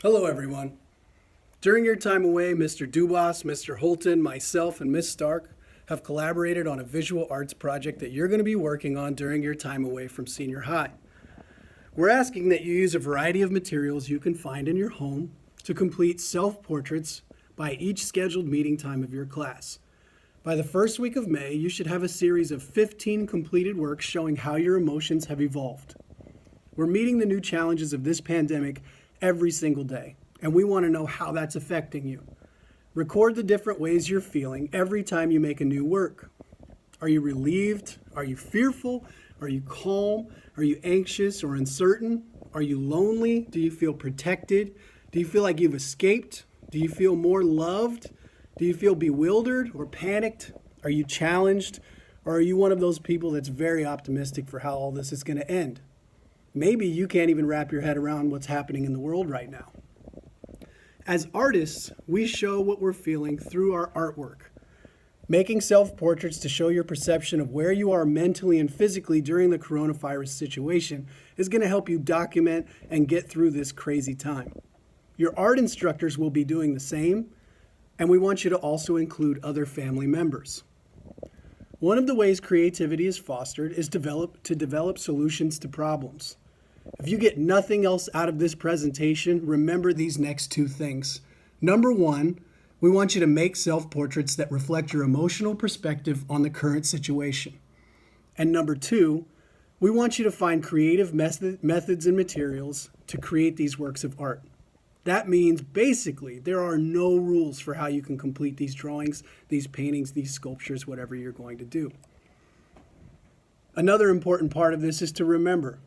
Hello, everyone. During your time away, Mr. Dubas, Mr. Holton, myself, and Miss Stark have collaborated on a visual arts project that you're going to be working on during your time away from senior high. We're asking that you use a variety of materials you can find in your home to complete self-portraits by each scheduled meeting time of your class. By the first week of May, you should have a series of 15 completed works showing how your emotions have evolved. We're meeting the new challenges of this pandemic every single day, and we want to know how that's affecting you. Record the different ways you're feeling every time you make a new work. Are you relieved? Are you fearful? Are you calm? Are you anxious or uncertain? Are you lonely? Do you feel protected? Do you feel like you've escaped? Do you feel more loved? Do you feel bewildered or panicked? Are you challenged? Or are you one of those people that's very optimistic for how all this is going to end? Maybe you can't even wrap your head around what's happening in the world right now. As artists, we show what we're feeling through our artwork. Making self-portraits to show your perception of where you are mentally and physically during the coronavirus situation is going to help you document and get through this crazy time. Your art instructors will be doing the same, and we want you to also include other family members. One of the ways creativity is fostered is to develop solutions to problems. If you get nothing else out of this presentation, remember these next two things. Number one, we want you to make self-portraits that reflect your emotional perspective on the current situation. And number two, we want you to find creative methods and materials to create these works of art. That means basically there are no rules for how you can complete these drawings, these paintings, these sculptures, whatever you're going to do. Another important part of this is to remember,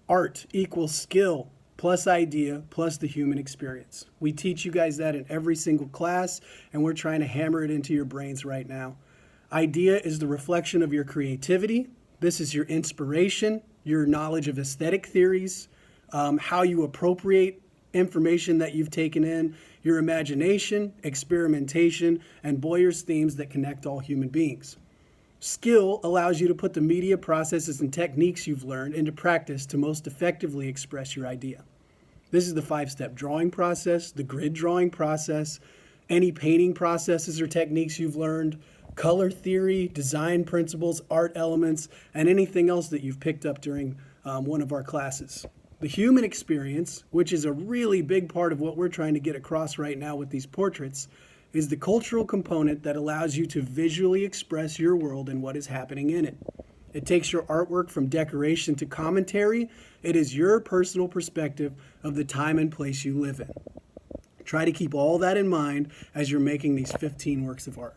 art equals skill plus idea plus the human experience. We teach you guys that in every single class, and we're trying to hammer it into your brains right now. Idea is the reflection of your creativity. This is your inspiration, your knowledge of aesthetic theories, how you appropriate information that you've taken in, your imagination, experimentation, and Boyer's themes that connect all human beings. Skill allows you to put the media processes and techniques you've learned into practice to most effectively express your idea. This is the 5-step drawing process, the grid drawing process, any painting processes or techniques you've learned, color theory, design principles, art elements, and anything else that you've picked up during one of our classes. The human experience, which is a really big part of what we're trying to get across right now with these portraits, is the cultural component that allows you to visually express your world and what is happening in it. It takes your artwork from decoration to commentary. It is your personal perspective of the time and place you live in. Try to keep all that in mind as you're making these 15 works of art.